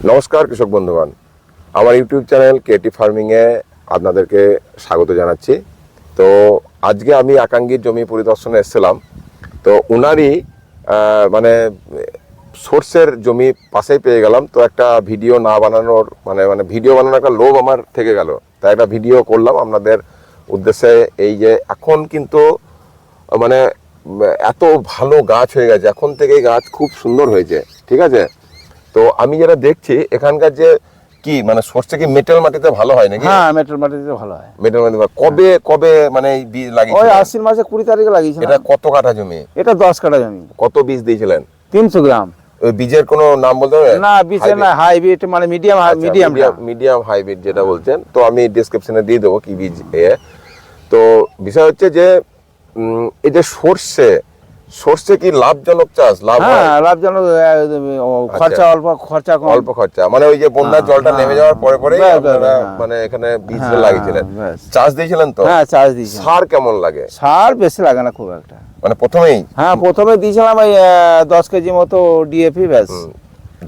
নমস্কার কৃষক বন্ধুগণ, আমার ইউটিউব চ্যানেল ক্রিয়েটিভ ফার্মিংয়ে আপনাদেরকে স্বাগত জানাচ্ছি। তো আজকে আমি আকাঙ্ক্ষীর জমি পরিদর্শনে এসেছিলাম। তো ওনারই মানে সর্ষের জমি পাশেই পেয়ে গেলাম। তো একটা ভিডিও না বানানোর মানে ভিডিও বানানোর একটা লোভ আমার থেকে গেল, তাই একটা ভিডিও করলাম আপনাদের উদ্দেশ্যে। এই যে এখন কিন্তু মানে এত ভালো গাছ হয়ে গেছে, এখন থেকেই গাছ খুব সুন্দর হয়েছে, ঠিক আছে। তো আমি যেটা দেখছি এখানকার যে কি মানে সর্ষে কি মেটাল মাটিতে ভালো হয় নাকি? হ্যাঁ, মেটাল মাটিতে ভালো হয়। মেটাল মাটিতে কবে কবে মানে এই বীজ লাগিয়েছিলেন? ওই আশ্বিন মাসে 20 তারিখে লাগিয়েছিলাম। এটা কত কাঠা জমি? এটা 10 কাঠা জমি। কত বীজ দিয়েছিলেন? 300 গ্রাম। ওই বীজের কোনো নাম বলতে পারবেন? না, বীজের না, হাইব্রিড মানে মিডিয়াম হাইব্রিড যেটা বলছেন, তো আমি ডেসক্রিপশনে দিয়ে দেবো কি বীজ। তো বিষয় হচ্ছে যে এই যে সর্ষে কি লাভজনক চাষ? লাভজনক, খরচা অল্প, খরচা কম। অল্প খরচা, মানে ওই যে বন্যার জলটা নেমে যাওয়ার পরে পরে আপনারা মানে এখানে বীজ লাগিয়েছিলেন, চাষ দিয়েছিলেন তো? হ্যাঁ, চাষ দিয়েছি। সার কেমন লাগে? সার বেশি লাগে না খুব একটা। মানে প্রথমেই? হ্যাঁ, প্রথমে দিয়েছিলাম ওই 10 কেজি মতো ডিএপি, ব্যাস।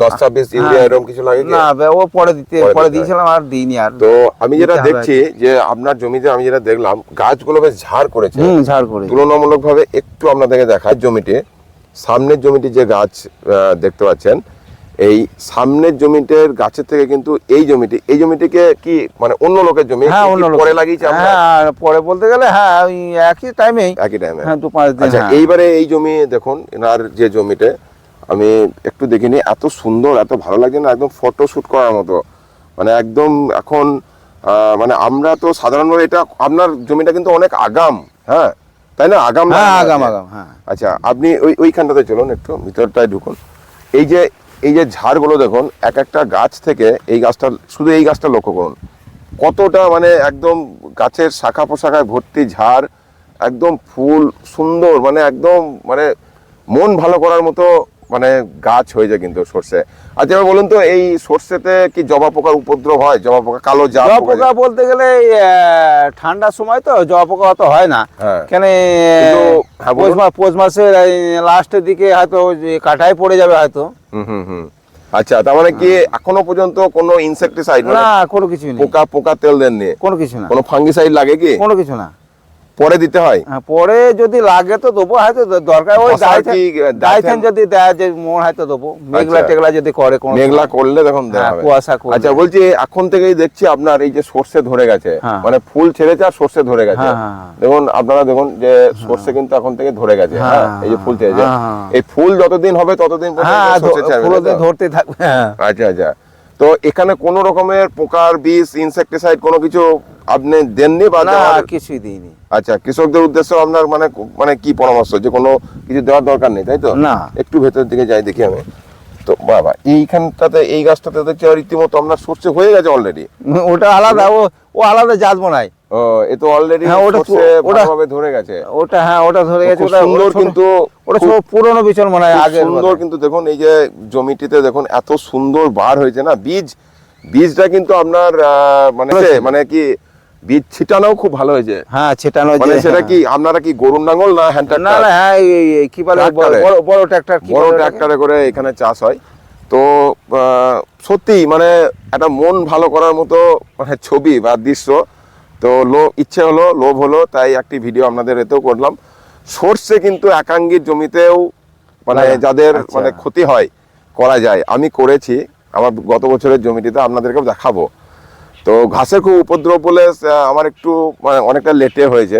10-26 ইউরিয়া এরকম কিছু লাগে কি? না, ও পরে দিয়েছিলাম, আর দিইনি। আর তো আমি যেটা দেখছি যে আপনার জমিতে আমি যেটা দেখলাম গাছগুলো বেশ ঝাড় করেছে। ঝাড় করে তুলনামূলকভাবে একটু আপনাদেরকে দেখায় জমিতে, সামনের জমিতে যে গাছ দেখতে পাচ্ছেন, এই সামনের জমিটার গাছের থেকে কিন্তু এই জমিটিকে কি মানে অন্য লোকের জমি পরে লাগিয়েছে? হ্যাঁ, পরে বলতে গেলে হ্যাঁ, ওই একই টাইমে। হ্যাঁ, 2-5 দিন। আচ্ছা, এইবারে এই জমি দেখুন, এনার যে জমিতে আমি একটু দেখিনি, এত সুন্দর, এত ভালো লাগছে না, একদম ফটো শুট করার মতো। মানে একদম এখন মানে আমরা তো সাধারণভাবে এটা আপনার জমিটা কিন্তু অনেক আগাম, হ্যাঁ তাই না? আগাম, আগাম। হ্যাঁ, আচ্ছা, আপনি ওইখানটাতে চলুন, একটু ভিতরটায় ঢুকুন। এই যে ঝাড়গুলো দেখুন, এক একটা গাছ থেকে এই গাছটা, শুধু এই গাছটা লক্ষ্য করুন কতটা মানে একদম গাছের শাখা পোশাখায় ভর্তি ঝাড়, একদম ফুল সুন্দর, মানে একদম মানে মন ভালো করার মতো মানে গাছ হয়ে যায় কিন্তু সর্ষে। আচ্ছা, এবার বলুন তো, এই সর্ষেতে কি জবা পোকার উপদ্রব হয়? জবা পোকা, কালো জার পোকা বলতে গেলে ঠান্ডার সময় তো জবা পোকা অত হয় না। কেন পৌষ মাসের লাস্টের দিকে হয়তো কাটাই পড়ে যাবে হয়তো। আচ্ছা, তার মানে কি এখনো পর্যন্ত কোনো ইনসেক্টিসাইড না, কোনো কিছু নেই? পোকা তেল দেননি? কোনো কিছু না। কোনো ফাঙ্গিসাইড লাগে কি? কোনো কিছু না। পরে দিতে হয়? হ্যাঁ, পরে যদি লাগে তো দেবো, হয়তো দরকার ওই ডাইথেন যদি দেয় যে মনে হয়তো দেবো। মেঘলা টেগলা যদি করে, মেঘলা করলে তখন দেওয়া হবে। কুয়াশা করলে। আচ্ছা, বলছি এখন থেকেই দেখছি আপনার এই যে সর্ষে ধরে গেছে, মানে ফুল ছেড়েছে আর সর্ষে ধরে গেছে। দেখুন, আপনারা দেখুন যে সর্ষে কিন্তু এখন থেকে ধরে গেছে। হ্যাঁ, এই যে ফুল ছেড়েছে, এই ফুল যতদিন হবে ততদিন ধরতে থাকবে। আচ্ছা, তো এখানে কোন রকমের পোকার বিষ, ইনসেক্টিসাইড কোনো কিছু আপনি দেননি? বা কিছুই দিইনি। আচ্ছা, কৃষকদের উদ্দেশ্যে আপনার মানে কি পরামর্শ, যে কোনো কিছু দেওয়ার দরকার নেই, তাই তো? না। একটু ভেতরের দিকে যাই, দেখি আমি। তো বাবা, এইখানটাতে এই গাছটাতে দেখছি রীতিমতো আপনার সর্ষে হয়ে গেছে অলরেডি। ওটা আলাদা, ও আলাদা জাত মনে ও, এ তো অলরেডি ভালোভাবে ধরে গেছে। ওটা হ্যাঁ, ওটা ধরে গেছে। ওটা সুন্দর, কিন্তু ওটা সব পুরনো বিচন মনে হয়, আগে সুন্দর। কিন্তু দেখুন এই যে জমিটিতে দেখুন এত সুন্দর বার হয়েছে না, বীজটা কিন্তু আপনার মানে কি বীজ ছিটানো খুব ভালো হয়েছে। হ্যাঁ, ছিটানো। মানে সেটা কি আপনারা কি গরুর নাঙ্গল না হ্যান্ড ট্রাক্টর? না, হ্যাঁ, কি বলে বড় ট্রাক্টরে করে এখানে চাষ হয়। তো সত্যি মানে একটা মন ভালো করার মতো মানে ছবি বা দৃশ্য। তো ইচ্ছে হলো, লোভ হলো, তাই একটি ভিডিও আপনাদের এতেও করলাম। সর্ষে কিন্তু একাঙ্গীর জমিতেও মানে যাদের মানে ক্ষতি হয় করা যায়, আমি করেছি আমার গত বছরের জমিটিতে, আপনাদেরকেও দেখাবো। তো ঘাসের খুব উপদ্রব বলে আমার একটু মানে অনেকটা লেটে হয়েছে।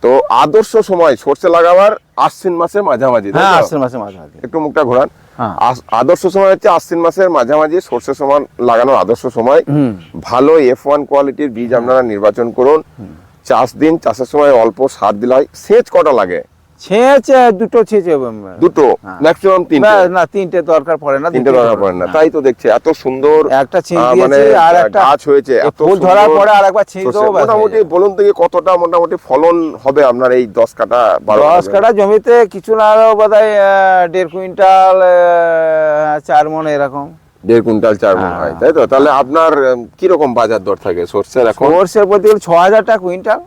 তো আদর্শ সময় সর্ষে লাগাবার আশ্বিন মাসের মাঝামাঝি। একটু মুখটা ঘোরান। আদর্শ সময় হচ্ছে আশ্বিন মাসের মাঝামাঝি সর্ষে সমান লাগানোর আদর্শ সময়। ভালো F1 কোয়ালিটির বীজ আপনারা নির্বাচন করুন। চাষ দিন, চাষের সময় অল্প সার দিলে হয়। সেচ কটা লাগে? সেচ দুটো, ম্যাক্সিমাম তিনটে দরকার পড়ে না। তাই তো দেখছি এত সুন্দর একটা মানে গাছ হয়েছে, ফুল ধরার পরে আরেকবার ছিঁড়ে দেবো। মোটামুটি বলুন থেকে কতটা মোটামুটি ফলন হবে আপনার এই 10 কাঠা 10 কাঠা জমিতে? কিছু না বোধহয় 1.5 কুইন্টাল, 4 মণ এরকম। 1.5 কুইন্টাল 4 মণ হয়, তাই তো? তাহলে আপনার কি রকম বাজার দর থাকে সর্ষের এখন? সর্ষের প্রতি 6,000 টাকা কুইন্টাল।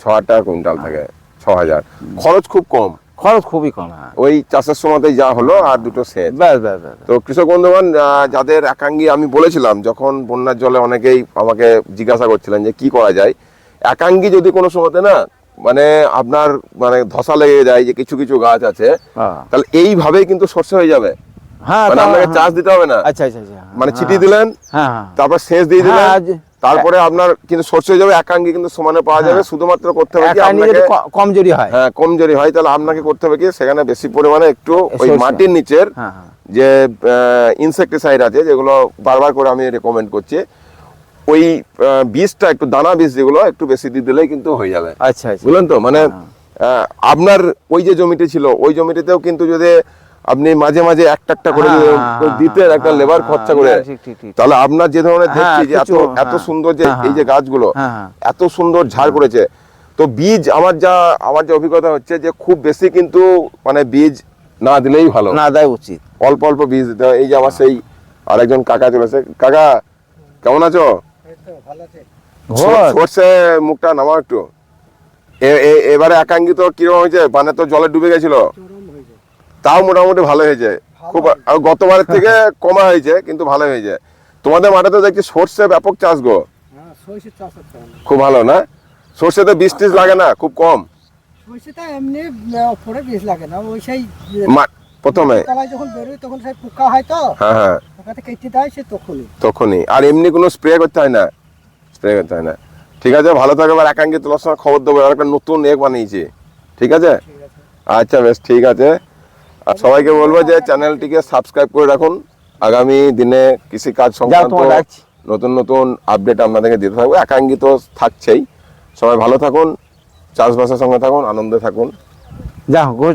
6,000 টাকা কুইন্টাল থাকে। 6,000। খরচ খুব কম। খরচ খুবই কম। হ্যাঁ, ওই চাষের সময়তেই যা হলো আর দুটো সেচ। ব্যাস ব্যাস ব্যাস। তো কৃষক বন্ধুগণ, যাদের একাঙ্গি, আমি বলেছিলাম যখন বন্যার জলে অনেকেই আমাকে জিজ্ঞাসা করছিলেন যে কি করা যায়, একাঙ্গি যদি কোনো সময়তে না মানে আপনার মানে ধসা লেগে যায়, যে কিছু কিছু গাছ আছে, হ্যাঁ তাহলে এইভাবেই কিন্তু সর্ষে হয়ে যাবে। হ্যাঁ, মানে আপনাকে চাষ দিতে হবে না, আচ্ছা আচ্ছা আচ্ছা, মানে ছিটি দিলেন, হ্যাঁ হ্যাঁ, তারপর সেচ দিয়ে দিলেন, হ্যাঁ, তারপরে আপনার কিন্তু সর্ষে হয়ে যাবে, একাঙ্গি কিন্তু সমানে পাওয়া যাবে। হ্যাঁ। শুধুমাত্র করতে হবে কি একাই নিয়ে আপনাকে, যদি কমজোরি হয়, হ্যাঁ কমজোরি হয়, তাহলে আপনাকে করতে হবে কি সেখানে বেশি পরিমাণে একটু ওই সর্ষে। মাটির নিচের হ্যাঁ হ্যাঁ, যে ইনসেক্টিসাইড আছে, যেগুলো বারবার করে আমি রেকমেন্ড করছি, ওই বীজটা একটু দানা বীজ যেগুলো একটু বেশি দিয়ে দিলেই কিন্তু হয়ে যাবে। আচ্ছা আচ্ছা, বুঝলেন তো? মানে হ্যাঁ। আপনার ওই যে জমিটি ছিল, ওই জমিটিতেও কিন্তু যদি আপনি মাঝে মাঝে একটা একটা করে যদি দিতেন, একটা লেবার খরচা করে, ঠিক, ঠিক, ঠিক। তাহলে আপনার যে ধরনের হ্যাঁ, দেখছি যে এত কিছু, এত হ্যাঁ, সুন্দর যে হ্যাঁ, এই যে গাছগুলো হ্যাঁ, হ্যাঁ। এত সুন্দর ঝাড় করেছে, তো বীজ আমার যে অভিজ্ঞতা হচ্ছে যে খুব বেশি কিন্তু মানে বীজ না দিলেই ভালো, না দেয় উচিত। অল্প অল্প বীজ দিতে হয়। এই যে আমার সেই আরেকজন কাকা চলেছে। কাকা কেমন আছো? ঘোর। সর্ষে মুখটা নামাও একটু। এবারে একাঙ্গি তো কিরকম হয়েছে, মানে তো জলে ডুবে গেছিল, তাও মোটামুটি ভালো হয়েছে। খুব আর গতবারের থেকে কমা হয়েছে, কিন্তু ভালো হয়েছে। তোমাদের মাঠে তো দেখছি সর্ষে ব্যাপক চাষ গো, খুব ভালো না? সর্ষেতে বীজ টিজ লাগে না, খুব কম। সরষেটা এমনি পরে বীজ লাগে না, ওই সেই প্রথমে তলায় যখন বেরোয় তখন সেই পোকা হয় তো, হ্যাঁ হ্যাঁ, পোকাতে কেটে দেয় সে তখনই। তখনই। আর এমনি কোনো স্প্রে করতে হয় না, স্প্রে করতে হয় না। ঠিক আছে, ভালো থাকবে। আর একাঙ্গি তোলার সময় খবর দেবো, আর একটা নতুন এক বানিয়েছি। ঠিক আছে, আচ্ছা বেশ, ঠিক আছে। আর সবাইকে বলবো যে চ্যানেলটিকে সাবস্ক্রাইব করে রাখুন। আগামী দিনে কৃষিকাজ সংক্রান্ত তোমার ডাকছি। নতুন নতুন আপডেট আপনাদেরকে দিতে থাকবো। একাঙ্গি তো থাকছেই। সবাই ভালো থাকুন, চাষবাসের সঙ্গে থাকুন, আনন্দে থাকুন। যা ঘোষ।